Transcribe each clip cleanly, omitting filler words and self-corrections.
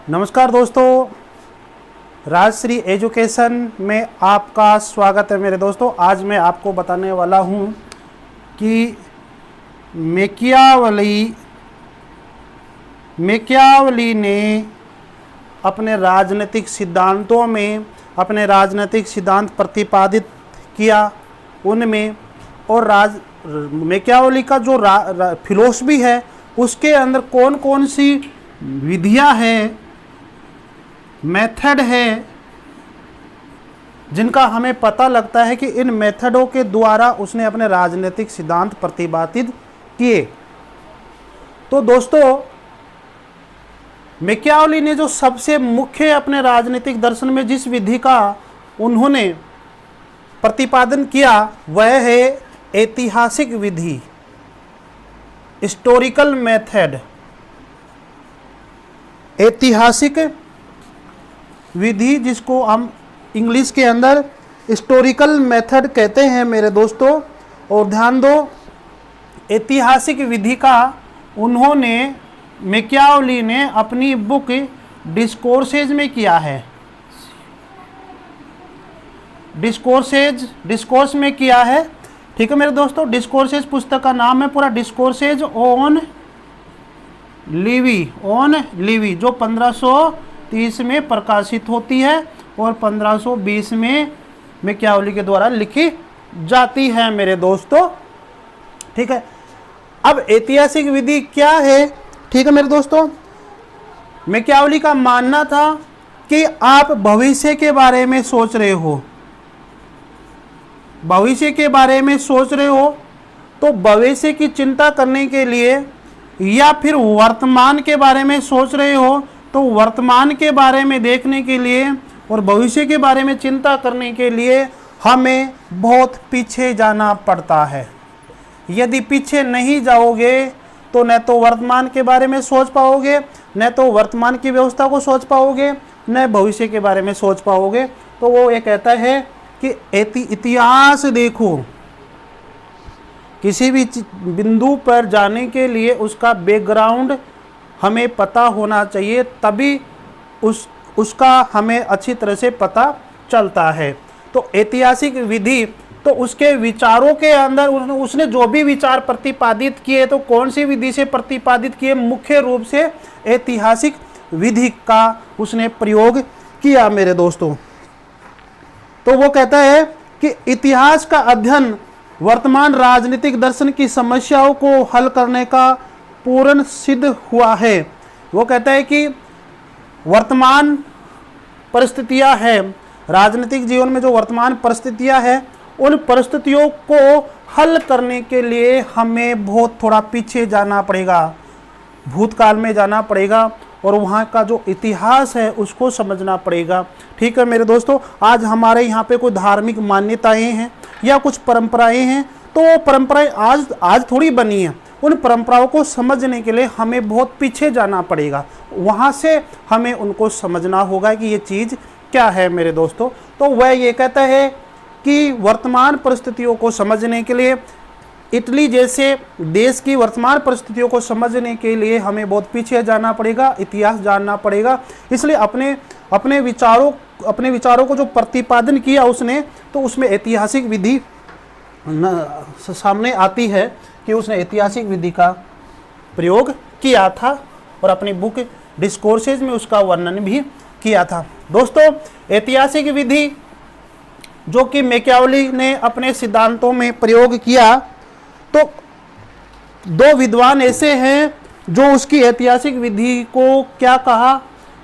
नमस्कार दोस्तों, राजश्री एजुकेशन में आपका स्वागत है मेरे दोस्तों। आज मैं आपको बताने वाला हूं कि मैकियावेली ने अपने राजनीतिक सिद्धांतों में अपने राजनीतिक सिद्धांत प्रतिपादित किया उनमें, और मैकियावेली का जो फिलॉसफी है उसके अंदर कौन कौन सी विधियां हैं, मेथड है, जिनका हमें पता लगता है कि इन मेथडों के द्वारा उसने अपने राजनीतिक सिद्धांत प्रतिपादित किए। तो दोस्तों, मैकियावेली ने जो सबसे मुख्य अपने राजनीतिक दर्शन में जिस विधि का उन्होंने प्रतिपादन किया वह है ऐतिहासिक विधि, हिस्टोरिकल मेथड। ऐतिहासिक विधि जिसको हम इंग्लिश के अंदर हिस्टोरिकल मेथड कहते हैं मेरे दोस्तों। और ध्यान दो, ऐतिहासिक विधि का उन्होंने मैकियावेली ने अपनी बुक डिस्कोर्सेज में किया है। डिस्कोर्स में किया है, ठीक है मेरे दोस्तों। डिस्कोर्सेज पुस्तक का नाम है पूरा, डिस्कोर्सेज ऑन लिवी, जो 1530 में प्रकाशित होती है और 1520 में मैकियावेली के द्वारा लिखी जाती है मेरे दोस्तों, ठीक है। अब ऐतिहासिक विधि क्या है, ठीक है मेरे दोस्तों। मैकियावेली का मानना था कि आप भविष्य के बारे में सोच रहे हो, तो भविष्य की चिंता करने के लिए, या फिर वर्तमान के बारे में सोच रहे हो तो वर्तमान के बारे में देखने के लिए और भविष्य के बारे में चिंता करने के लिए हमें बहुत पीछे जाना पड़ता है। यदि पीछे नहीं जाओगे तो न तो वर्तमान के बारे में सोच पाओगे, न तो वर्तमान की व्यवस्था को सोच पाओगे, न भविष्य के बारे में सोच पाओगे। तो वो ये कहता है कि इतिहास देखो, किसी भी बिंदु पर जाने के लिए उसका बैकग्राउंड हमें पता होना चाहिए, तभी उसका हमें अच्छी तरह से पता चलता है। तो ऐतिहासिक विधि, तो उसके विचारों के अंदर उसने जो भी विचार प्रतिपादित किए तो कौन सी विधि से प्रतिपादित किए, मुख्य रूप से ऐतिहासिक विधि का उसने प्रयोग किया मेरे दोस्तों। तो वो कहता है कि इतिहास का अध्ययन वर्तमान राजनीतिक दर्शन की समस्याओं को हल करने का पूर्ण सिद्ध हुआ है। वो कहता है कि वर्तमान परिस्थितियां हैं, राजनीतिक जीवन में जो वर्तमान परिस्थितियां हैं, उन परिस्थितियों को हल करने के लिए हमें बहुत थोड़ा पीछे जाना पड़ेगा, भूतकाल में जाना पड़ेगा और वहाँ का जो इतिहास है उसको समझना पड़ेगा, ठीक है मेरे दोस्तों। आज हमारे यहाँ पे कोई धार्मिक मान्यताएं हैं या कुछ परंपराएं हैं, तो वो परंपराएं आज थोड़ी बनी हैं। उन परंपराओं को समझने के लिए हमें बहुत पीछे जाना पड़ेगा, वहाँ से हमें उनको समझना होगा कि ये चीज़ क्या है मेरे दोस्तों। तो वह ये कहता है कि वर्तमान परिस्थितियों को समझने के लिए, इटली जैसे देश की वर्तमान परिस्थितियों को समझने के लिए हमें बहुत पीछे जाना पड़ेगा, इतिहास जानना पड़ेगा। इसलिए अपने विचारों को जो प्रतिपादन किया उसने, तो उसमें ऐतिहासिक विधि सामने आती है कि उसने ऐतिहासिक विधि का प्रयोग किया था और अपनी बुक डिस्कोर्सेज में उसका वर्णन भी किया था। दोस्तों, ऐतिहासिक विधि जो कि मैकियावेली ने अपने सिद्धांतों में प्रयोग किया, तो दो विद्वान ऐसे हैं जो उसकी ऐतिहासिक विधि को क्या कहा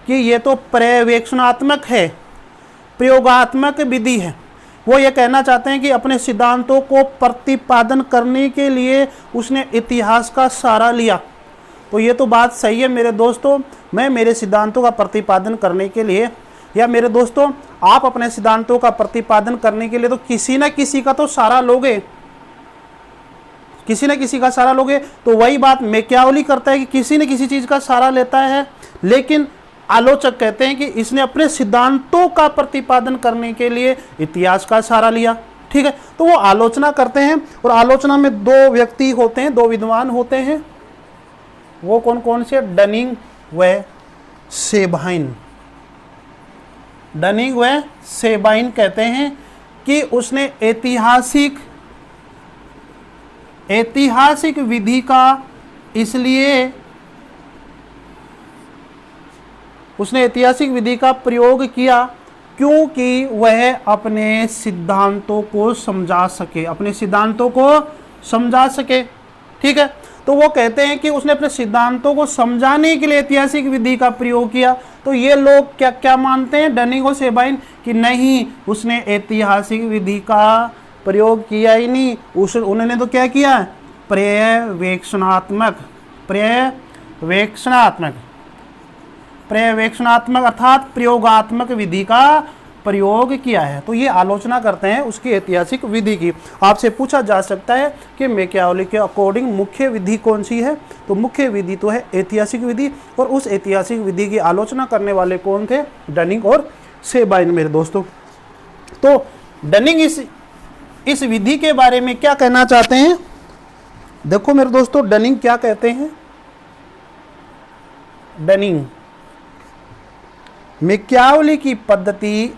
कि ये तो पर्यवेक्षणात्मक है, प्रयोगात्मक विधि है। वो ये कहना चाहते हैं कि अपने सिद्धांतों को प्रतिपादन करने के लिए उसने इतिहास का सहारा लिया। तो ये तो बात सही है मेरे दोस्तों। मैं मेरे सिद्धांतों का प्रतिपादन करने के लिए, या मेरे दोस्तों आप अपने सिद्धांतों का प्रतिपादन करने के लिए तो किसी न किसी का तो सहारा लोगे, तो वही बात मैकियावेली करता है कि किसी न किसी चीज़ का सहारा लेता है। लेकिन आलोचक कहते हैं कि इसने अपने सिद्धांतों का प्रतिपादन करने के लिए इतिहास का सहारा लिया, ठीक है। तो वो आलोचना करते हैं, और आलोचना में दो व्यक्ति होते हैं, दो विद्वान होते हैं। वो कौन कौन से? डनिंग व सेबाइन, डनिंग व सेबाइन कहते हैं कि उसने ऐतिहासिक विधि का, इसलिए उसने ऐतिहासिक विधि का प्रयोग किया क्योंकि वह अपने सिद्धांतों को समझा सके, अपने सिद्धांतों को समझा सके। ठीक है, तो वो कहते हैं कि उसने अपने सिद्धांतों को समझाने के लिए ऐतिहासिक विधि का प्रयोग किया। तो ये लोग क्या क्या मानते हैं, डनिंग और सेबाइन, कि नहीं, उसने ऐतिहासिक विधि का प्रयोग किया ही नहीं, उन्होंने तो क्या किया, पर्यवेक्षणात्मक अर्थात प्रयोगात्मक विधि का प्रयोग किया है। तो ये आलोचना करते हैं उसकी ऐतिहासिक विधि की। आपसे पूछा जा सकता है कि मैकियावेली के अकॉर्डिंग मुख्य विधि कौन सी है, तो मुख्य विधि तो है ऐतिहासिक विधि, और उस ऐतिहासिक विधि की आलोचना करने वाले कौन थे, डनिंग और सेबाइन मेरे दोस्तों। तो डनिंग इस विधि के बारे में क्या कहना चाहते हैं, देखो मेरे दोस्तों, डनिंग क्या कहते हैं। डनिंग मैकियावेली की पद्धति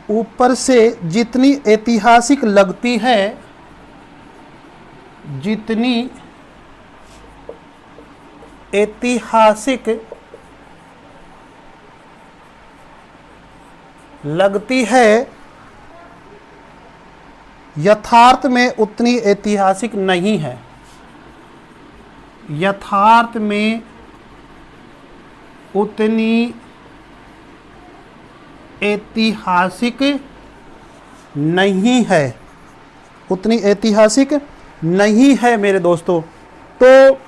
ऊपर से जितनी ऐतिहासिक लगती है, यथार्थ में उतनी ऐतिहासिक नहीं है। यथार्थ में उतनी ऐतिहासिक नहीं है, उतनी ऐतिहासिक नहीं है मेरे दोस्तों। तो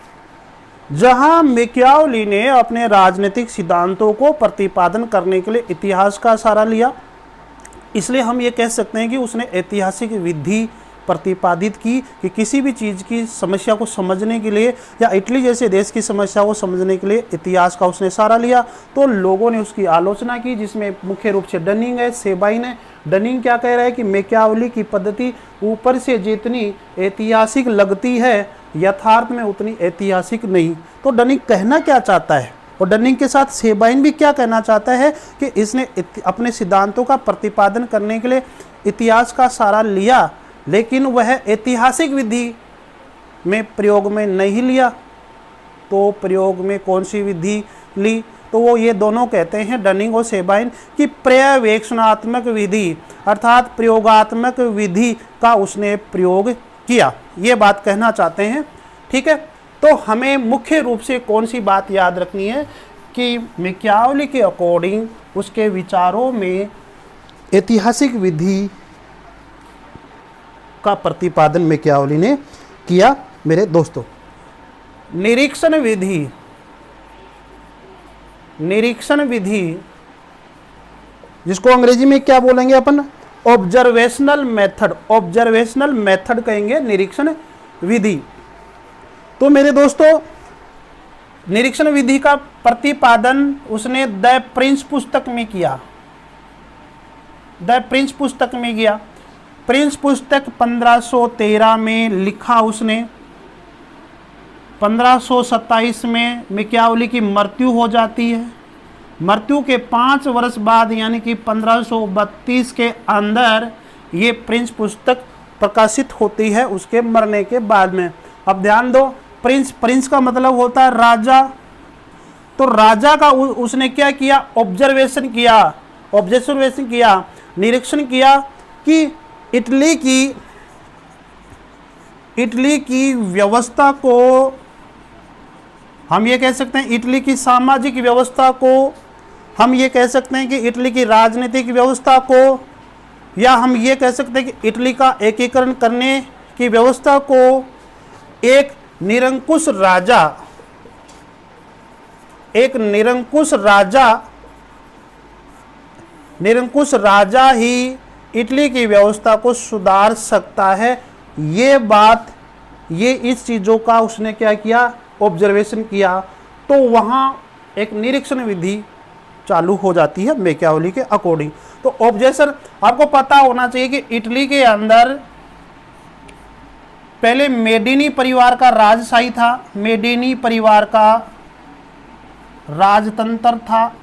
जहां मैकियावेली ने अपने राजनीतिक सिद्धांतों को प्रतिपादन करने के लिए इतिहास का सहारा लिया, इसलिए हम ये कह सकते हैं कि उसने ऐतिहासिक विधि प्रतिपादित की कि किसी भी चीज़ की समस्या को समझने के लिए, या इटली जैसे देश की समस्या को समझने के लिए इतिहास का उसने सहारा लिया। तो लोगों ने उसकी आलोचना की, जिसमें मुख्य रूप से डनिंग है, सेबाइन है। डनिंग क्या कह रहा है कि मैकियावेली की पद्धति ऊपर से जितनी ऐतिहासिक लगती है, यथार्थ में उतनी ऐतिहासिक नहीं। तो डनिंग कहना क्या चाहता है, और डनिंग के साथ सेबाइन भी क्या कहना चाहता है कि इसने अपने सिद्धांतों का प्रतिपादन करने के लिए इतिहास का सहारा लिया, लेकिन वह ऐतिहासिक विधि में प्रयोग में नहीं लिया। तो प्रयोग में कौन सी विधि ली, तो वो ये दोनों कहते हैं, डनिंग और सेबाइन, कि पर्यवेक्षणात्मक विधि अर्थात प्रयोगात्मक विधि का उसने प्रयोग किया, ये बात कहना चाहते हैं। ठीक है, तो हमें मुख्य रूप से कौन सी बात याद रखनी है कि मैकियावेली के अकॉर्डिंग उसके विचारों में ऐतिहासिक विधि का प्रतिपादन मैकियावेली ने किया मेरे दोस्तों। निरीक्षण विधि जिसको अंग्रेजी में क्या बोलेंगे अपन, ऑब्जर्वेशनल मेथड कहेंगे निरीक्षण विधि। तो मेरे दोस्तों, निरीक्षण विधि का प्रतिपादन उसने द प्रिंस पुस्तक में किया। प्रिंस पुस्तक 1513 में लिखा उसने। 1527 में मैकियावेली की मृत्यु हो जाती है। मृत्यु के 5 वर्ष बाद यानी कि 1532 के अंदर ये प्रिंस पुस्तक प्रकाशित होती है उसके मरने के बाद में। अब ध्यान दो, प्रिंस का मतलब होता है राजा। तो राजा का उसने क्या किया, ऑब्जर्वेशन किया, निरीक्षण किया कि इटली की व्यवस्था को, हम ये कह सकते हैं इटली की सामाजिक व्यवस्था को, हम ये कह सकते हैं कि इटली की राजनीतिक व्यवस्था को, या हम ये कह सकते हैं कि इटली का एकीकरण करने की व्यवस्था को एक निरंकुश राजा ही इटली की व्यवस्था को सुधार सकता है। ये इस चीज़ों का उसने क्या किया, ऑब्जर्वेशन किया तो वहाँ एक निरीक्षण विधि चालू हो जाती है मैकियावेली के अकॉर्डिंग। तो ऑब्जेक्शन आपको पता होना चाहिए कि इटली के अंदर पहले मेडिनी परिवार का राजशाही था, मेडिनी परिवार का राजतंत्र था।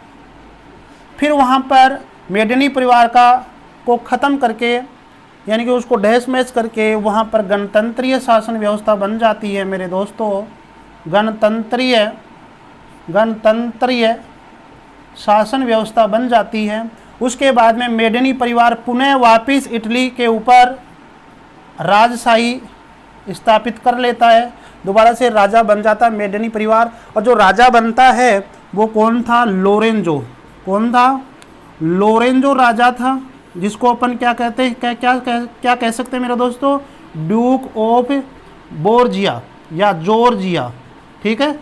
फिर वहाँ पर मेडिनी परिवार का को ख़त्म करके यानी कि उसको डैश मैच करके वहाँ पर गणतंत्रीय शासन व्यवस्था बन जाती है मेरे दोस्तों। गणतंत्रीय शासन व्यवस्था बन जाती है। उसके बाद में मेडिनी परिवार पुनः वापस इटली के ऊपर राजशाही स्थापित कर लेता है, दोबारा से राजा बन जाता है मेडिनी परिवार। और जो राजा बनता है वो कौन था? लोरेंजो। कौन था? लोरेंजो राजा था, जिसको अपन क्या कहते हैं, क्या कह सकते हैं मेरे दोस्तों? ड्यूक ऑफ बोर्जिया या जॉर्जिया। ठीक है,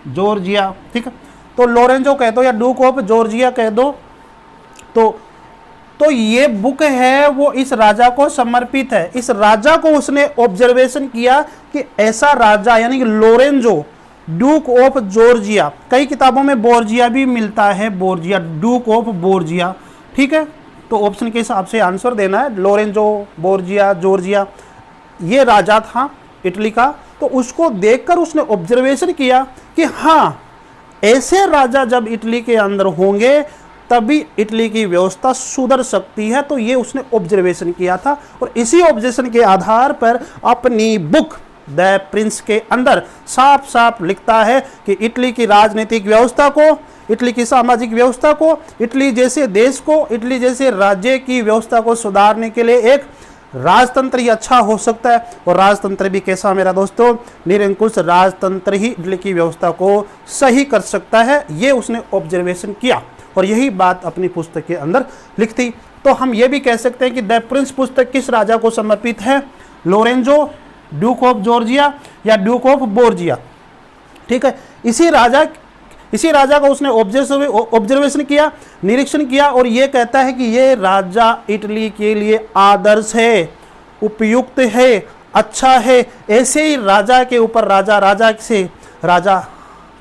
जॉर्जिया। ठीक है, तो लोरेंजो कह दो या ड्यूक ऑफ जॉर्जिया कह दो। तो ये बुक है वो इस राजा को समर्पित है। इस राजा को उसने ऑब्जर्वेशन किया कि ऐसा राजा यानी कि लोरेंजो ड्यूक ऑफ जॉर्जिया, कई किताबों में बोर्जिया भी मिलता है, बोर्जिया, ड्यूक ऑफ बोर्जिया। ठीक है, तो ऑप्शन के हिसाब से आंसर देना है। लोरेंजो, बोर्जिया, जॉर्जिया, ये राजा था इटली का। तो उसको देखकर उसने ऑब्जर्वेशन किया कि हाँ, ऐसे राजा जब इटली के अंदर होंगे तभी इटली की व्यवस्था सुधर सकती है। तो ये उसने ऑब्जर्वेशन किया था और इसी ऑब्जर्वेशन के आधार पर अपनी बुक द प्रिंस के अंदर साफ साफ लिखता है कि इटली की राजनीतिक व्यवस्था को, इटली की सामाजिक व्यवस्था को, इटली जैसे देश को, इटली जैसे राज्य की व्यवस्था को सुधारने के लिए एक राजतंत्र ही अच्छा हो सकता है। और राजतंत्र भी कैसा मेरा दोस्तों? निरंकुश राजतंत्र ही इटली की व्यवस्था को सही कर सकता है। ये उसने ऑब्जर्वेशन किया और यही बात अपनी पुस्तक के अंदर लिखती। तो हम ये भी कह सकते हैं कि द प्रिंस पुस्तक किस राजा को समर्पित है? लोरेंजो, ड्यूक ऑफ जॉर्जिया या ड्यूक ऑफ बोर्जिया। ठीक है, इसी राजा का उसने ऑब्जर्वेशन किया, निरीक्षण किया और ये कहता है कि ये राजा इटली के लिए आदर्श है, उपयुक्त है, अच्छा है। ऐसे ही राजा के ऊपर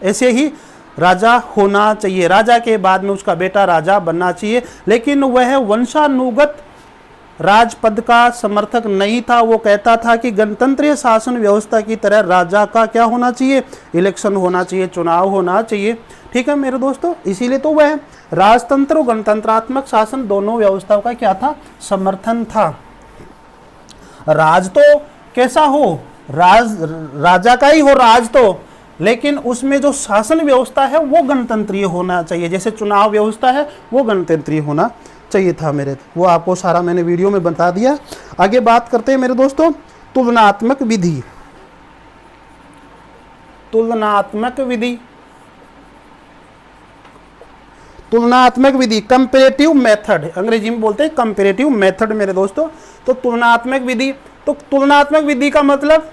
ऐसे ही राजा होना चाहिए। राजा के बाद में उसका बेटा राजा बनना चाहिए, लेकिन वह वंशानुगत राजपद का समर्थक नहीं था। वो कहता था कि गणतंत्रीय शासन व्यवस्था की तरह राजा का क्या होना चाहिए? इलेक्शन होना चाहिए, चुनाव होना चाहिए। ठीक है मेरे दोस्तों, इसीलिए तो वह राजतंत्र और गणतंत्रात्मक शासन दोनों व्यवस्थाओं का क्या था? समर्थन था। राज तो कैसा हो? राजा का ही हो राज तो, लेकिन उसमें जो शासन व्यवस्था है वो गणतंत्रीय होना चाहिए। जैसे चुनाव व्यवस्था है वो गणतंत्रीय होना चाहिए था मेरे। वो आपको सारा मैंने वीडियो में बता दिया। आगे बात करते हैं मेरे दोस्तों तुलनात्मक विधि। तुलनात्मक विधि कंपैरेटिव मेथड, अंग्रेजी में बोलते हैं कंपैरेटिव मेथड मेरे दोस्तों। तो तुलनात्मक विधि का मतलब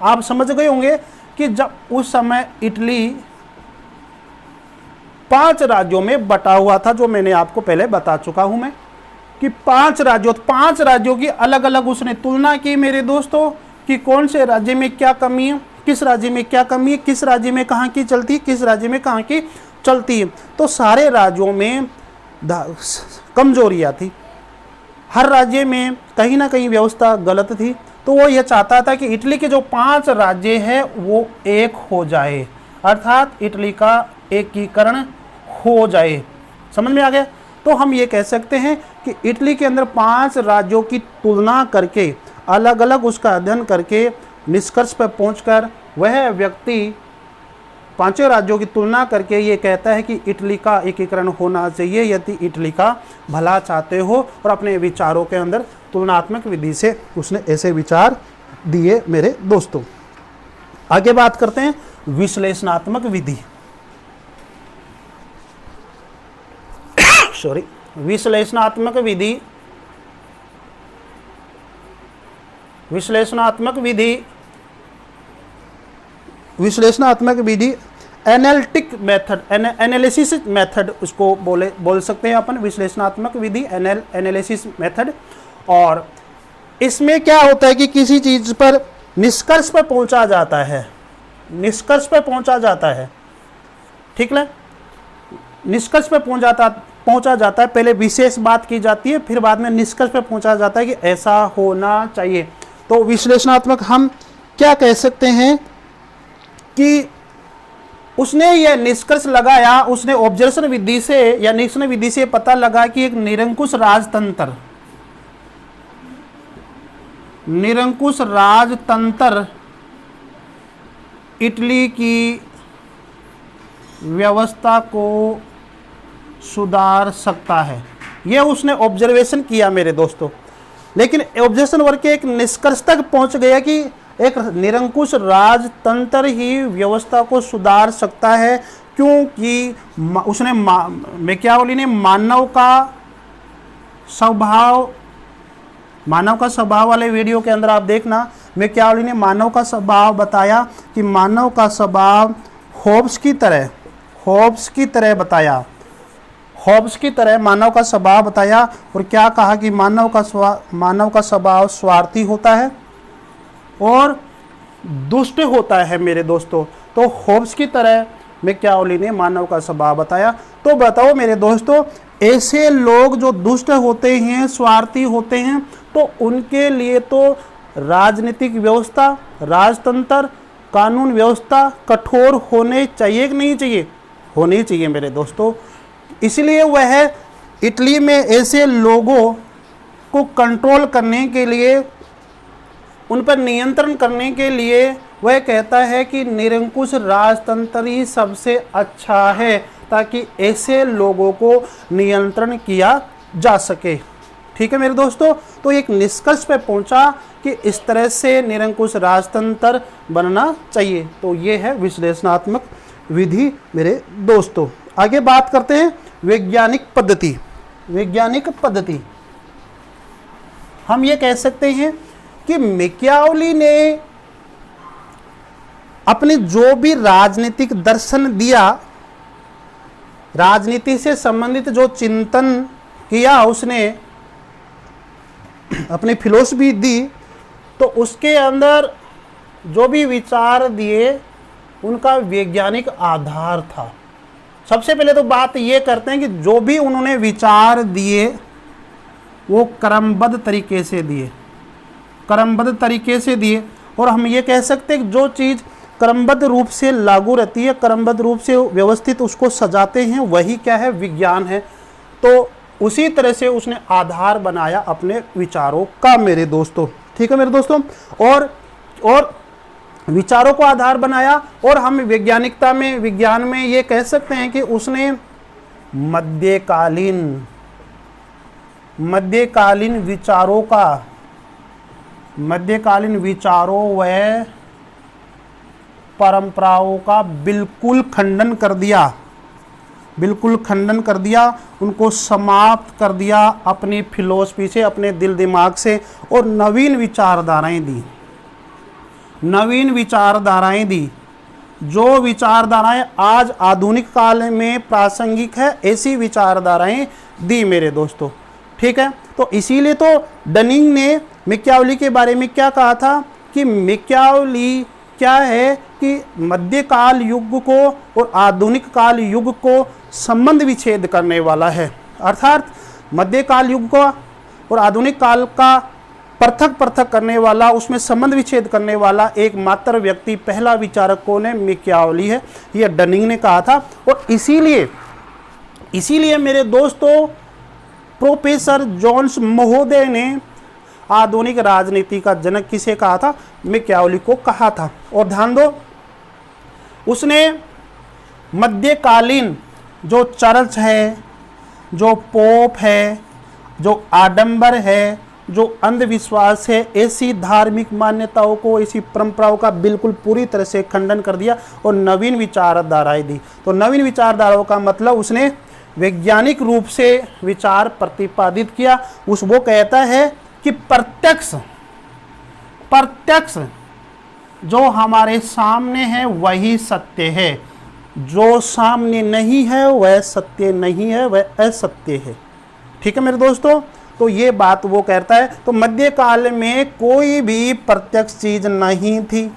आप समझ गए होंगे कि जब उस समय इटली 5 राज्यों में बटा हुआ था, जो मैंने आपको पहले बता चुका हूं मैं कि 5 राज्यों की अलग अलग उसने तुलना की मेरे दोस्तों कि कौन से राज्य में क्या कमी है, किस राज्य में क्या कमी है, किस राज्य में कहाँ की चलती है, किस राज्य में कहाँ की चलती है। तो सारे राज्यों में कमजोरियाँ थी, हर राज्य में कहीं ना कहीं व्यवस्था गलत थी। तो वो ये चाहता था कि इटली के जो 5 राज्य हैं वो एक हो जाए, अर्थात इटली का एकीकरण हो जाए। समझ में आ गया? तो हम ये कह सकते हैं कि इटली के अंदर 5 राज्यों की तुलना करके, अलग अलग उसका अध्ययन करके निष्कर्ष पर पहुंचकर वह व्यक्ति 5 राज्यों की तुलना करके ये कहता है कि इटली का एकीकरण होना चाहिए यदि इटली का भला चाहते हो। और अपने विचारों के अंदर तुलनात्मक विधि से उसने ऐसे विचार दिए मेरे दोस्तों। आगे बात करते हैं विश्लेषणात्मक विधि। विश्लेषणात्मक विधि एनालिटिक मेथड, एनालिसिस मेथड उसको बोल सकते हैं अपन, विश्लेषणात्मक विधि, एनालिसिस मेथड। और इसमें क्या होता है कि किसी चीज पर निष्कर्ष पर पहुंचा जाता है। निष्कर्ष पे पहुंचा जाता है। ठीक है, निष्कर्ष पे पहुंचा जाता है। पहले विशेष बात की जाती है, फिर बाद में निष्कर्ष पे पहुंचा जाता है कि ऐसा होना चाहिए। तो विश्लेषणात्मक हम क्या कह सकते हैं कि उसने यह निष्कर्ष लगाया, उसने ऑब्जर्वेशन विधि से या निरीक्षण विधि से पता लगा कि एक निरंकुश राजतंत्र इटली की व्यवस्था को सुधार सकता है। यह उसने ऑब्जर्वेशन किया मेरे दोस्तों, लेकिन ऑब्जर्वेशन वर्क के एक निष्कर्ष तक पहुंच गया कि एक निरंकुश राजतंत्र ही व्यवस्था को सुधार सकता है, क्योंकि उसने मैकियावेली ने मानव का स्वभाव वाले वीडियो के अंदर आप देखना, मैकियावेली ने मानव का स्वभाव बताया कि मानव का स्वभाव होब्स की तरह मानव का स्वभाव बताया। और क्या कहा कि मानव का स्वभाव स्वार्थी होता है और दुष्ट होता है मेरे दोस्तों। तो होब्स की तरह मैकियावेली ने मानव का स्वभाव बताया। तो बताओ मेरे दोस्तों, ऐसे लोग जो दुष्ट होते हैं, स्वार्थी होते हैं, तो उनके लिए तो राजनीतिक व्यवस्था, राजतंत्र, कानून व्यवस्था कठोर होने चाहिए कि नहीं चाहिए? होनी चाहिए मेरे दोस्तों। इसलिए वह इटली में ऐसे लोगों को कंट्रोल करने के लिए, उन पर नियंत्रण करने के लिए वह कहता है कि निरंकुश राजतंत्र ही सबसे अच्छा है, ताकि ऐसे लोगों को नियंत्रण किया जा सके। ठीक है मेरे दोस्तों, तो एक निष्कर्ष पे पहुंचा कि इस तरह से निरंकुश राजतंत्र बनना चाहिए। तो ये है विश्लेषणात्मक विधि मेरे दोस्तों। आगे बात करते हैं वैज्ञानिक पद्धति। हम ये कह सकते हैं कि मैकियावेली ने अपने जो भी राजनीतिक दर्शन दिया, राजनीति से संबंधित जो चिंतन किया, उसने अपनी फिलोसफी दी, तो उसके अंदर जो भी विचार दिए उनका वैज्ञानिक आधार था। सबसे पहले तो बात ये करते हैं कि जो भी उन्होंने विचार दिए वो क्रमबद्ध तरीके से दिए। और हम ये कह सकते हैं कि जो चीज़ क्रमबद्ध रूप से लागू रहती है, क्रमबद्ध रूप से व्यवस्थित उसको सजाते हैं, वही क्या है? विज्ञान है। तो उसी तरह से उसने आधार बनाया अपने विचारों का मेरे दोस्तों। ठीक है मेरे दोस्तों, और विचारों को आधार बनाया। और हम विज्ञान में ये कह सकते हैं कि उसने मध्यकालीन विचारों व परंपराओं का बिल्कुल खंडन कर दिया, उनको समाप्त कर दिया अपनी फिलॉसफी से, अपने दिल दिमाग से, और नवीन विचारधाराएं दी। जो विचारधाराएं आज आधुनिक काल में प्रासंगिक है, ऐसी विचारधाराएं दी मेरे दोस्तों। ठीक है, तो इसीलिए तो डनिंग ने मैकियावेली के बारे में क्या कहा था कि मैकियावेली क्या है कि मध्यकाल युग को और आधुनिक काल युग को संबंध विच्छेद करने वाला है। अर्थात मध्यकाल युग को और आधुनिक काल का पृथक करने वाला, उसमें संबंध विच्छेद करने वाला एकमात्र व्यक्ति, पहला विचारक कौन है? मैकियावेली है। यह डनिंग ने कहा था। और इसीलिए मेरे दोस्तों प्रोफेसर जोन्स महोदय ने आधुनिक राजनीति का जनक किसे कहा था? मैकियावेली को कहा था। और ध्यान दो, उसने मध्यकालीन जो चर्च है, जो पोप है, जो आडंबर है, जो अंधविश्वास है, ऐसी धार्मिक मान्यताओं को, ऐसी परंपराओं का बिल्कुल पूरी तरह से खंडन कर दिया और नवीन विचारधाराएं दी। तो नवीन विचारधाराओं का मतलब उसने वैज्ञानिक रूप से विचार प्रतिपादित किया। वो कहता है कि प्रत्यक्ष जो हमारे सामने है वही सत्य है, जो सामने नहीं है वह सत्य नहीं है, वह असत्य है। ठीक है मेरे दोस्तों, तो ये बात वो कहता है। तो मध्यकाल में कोई भी प्रत्यक्ष चीज नहीं थी,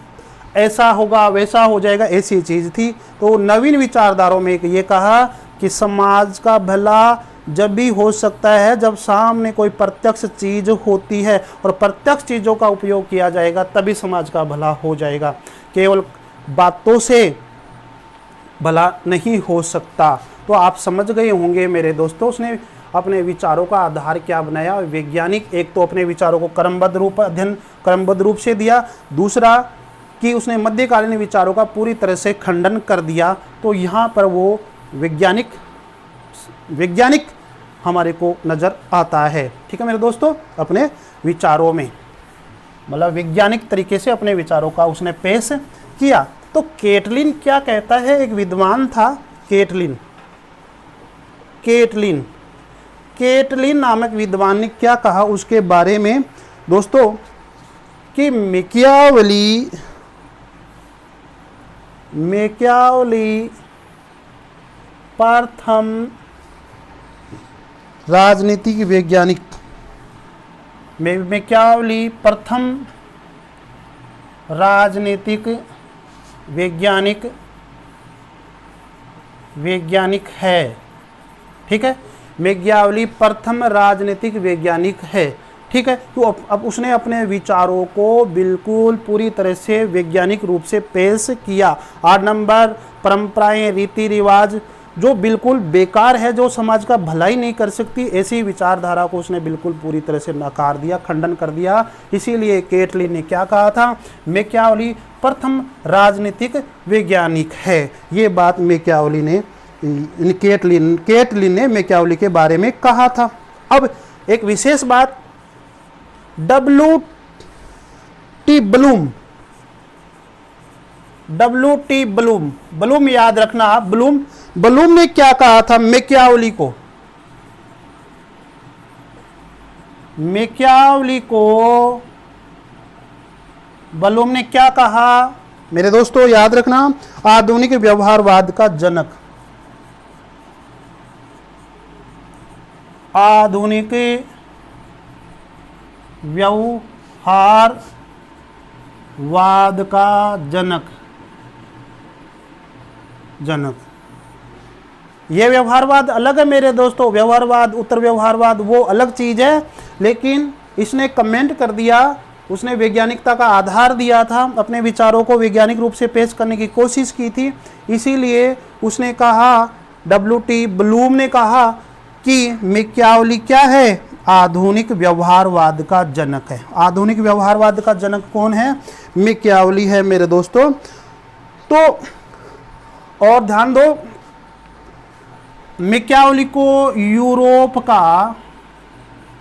ऐसा होगा वैसा हो जाएगा, ऐसी चीज़ थी। तो नवीन विचारधारों में ये कहा कि समाज का भला जब भी हो सकता है जब सामने कोई प्रत्यक्ष चीज़ होती है और प्रत्यक्ष चीज़ों का उपयोग किया जाएगा, तभी समाज का भला हो जाएगा। केवल बातों से भला नहीं हो सकता। तो आप समझ गए होंगे मेरे दोस्तों, उसने अपने विचारों का आधार क्या बनाया। वैज्ञानिक एक तो अपने विचारों को क्रमबद्ध रूप से दिया, दूसरा कि उसने मध्यकालीन विचारों का पूरी तरह से खंडन कर दिया। तो यहाँ पर वो वैज्ञानिक हमारे को नज़र आता है। ठीक है मेरे दोस्तों, अपने विचारों में मतलब वैज्ञानिक तरीके से अपने विचारों का उसने पेश किया। तो केटलिन क्या कहता है, एक विद्वान था केटलिन नामक विद्वान ने क्या कहा उसके बारे में दोस्तों, कि मैकियावेली प्रथम राजनीतिक वैज्ञानिक, मैकियावेली प्रथम राजनीतिक वैज्ञानिक है। ठीक है, मैकियावेली प्रथम राजनीतिक वैज्ञानिक है। ठीक है, तो अब उसने अपने विचारों को बिल्कुल पूरी तरह से वैज्ञानिक रूप से पेश किया। 8 नंबर, परंपराएं, रीति रिवाज जो बिल्कुल बेकार है, जो समाज का भलाई नहीं कर सकती, ऐसी विचारधारा को उसने बिल्कुल पूरी तरह से नकार दिया, खंडन कर दिया। इसीलिए केटलिन ने क्या कहा था, मैकियावेली प्रथम राजनीतिक वैज्ञानिक है। ये बात केटलिन ने मैकियावेली के बारे में कहा था। अब एक विशेष बात, W.T. ब्लूम याद रखना आप, ब्लूम ने क्या कहा था मैकियावेली को ब्लूम ने क्या कहा मेरे दोस्तों, याद रखना, आधुनिक व्यवहारवाद का जनक। आधुनिक व्यवहारवाद का जनक। ये व्यवहारवाद अलग है मेरे दोस्तों, व्यवहारवाद, उत्तर व्यवहारवाद वो अलग चीज़ है। लेकिन इसने कमेंट कर दिया, उसने वैज्ञानिकता का आधार दिया था, अपने विचारों को वैज्ञानिक रूप से पेश करने की कोशिश की थी। इसीलिए उसने कहा, W.T. ब्लूम ने कहा कि मैकियावेली क्या है, आधुनिक व्यवहारवाद का जनक है। आधुनिक व्यवहारवाद का जनक कौन है, मैकियावेली है मेरे दोस्तों। तो और ध्यान दो, मैकियावेली को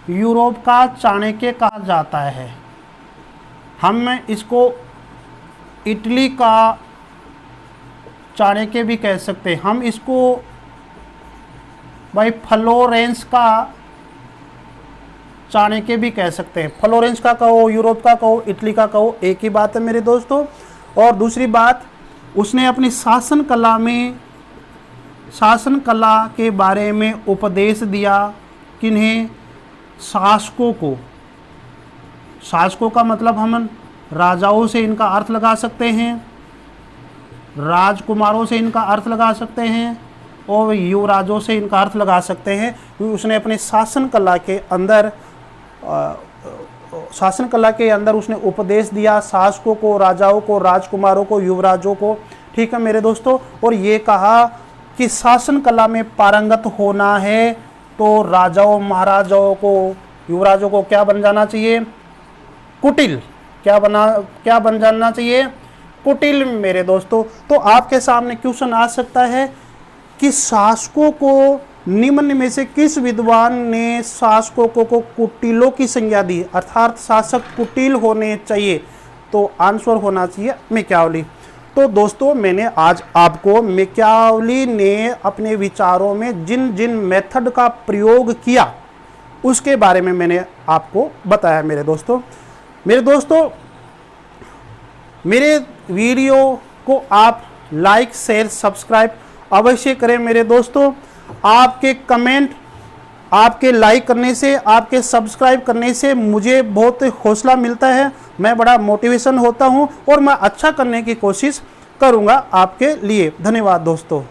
यूरोप का चाणक्य कहा जाता है। हम इसको इटली का चाणक्य भी कह सकते हैं। हम इसको भाई फ्लोरेंस का चाणक्य भी कह सकते हैं। फ्लोरेंस का कहो, यूरोप का कहो, इटली का कहो, एक ही बात है मेरे दोस्तों। और दूसरी बात, उसने अपनी शासन कला के बारे में उपदेश दिया। किन्हें, शासकों का मतलब हम राजाओं से इनका अर्थ लगा सकते हैं, राजकुमारों से इनका अर्थ लगा सकते हैं, और युवराजों से इनका अर्थ लगा सकते हैं। क्योंकि उसने अपने शासन कला के अंदर उसने उपदेश दिया शासकों को, राजाओं को, राजकुमारों को, युवराजों को। ठीक है मेरे दोस्तों, और ये कहा कि शासन कला में पारंगत होना है तो राजाओं, महाराजाओं को, युवराजों को क्या बन जाना चाहिए, कुटिल। क्या बन जाना चाहिए, कुटिल मेरे दोस्तों। तो आपके सामने क्वेश्चन आ सकता है कि शासकों को निम्न में से किस विद्वान ने शासकों को कुटिलों की संज्ञा दी, अर्थात शासक कुटिल होने चाहिए। तो आंसर होना चाहिए मैकियावेली। तो दोस्तों, मैंने आज आपको मैकियावेली ने अपने विचारों में जिन जिन मेथड का प्रयोग किया उसके बारे में मैंने आपको बताया मेरे दोस्तों। मेरे वीडियो को आप लाइक, शेयर, सब्सक्राइब अवश्य करें मेरे दोस्तों। आपके कमेंट आपके लाइक करने से, आपके सब्सक्राइब करने से मुझे बहुत हौसला मिलता है, मैं बड़ा मोटिवेशन होता हूं और मैं अच्छा करने की कोशिश करूंगा आपके लिए। धन्यवाद दोस्तों।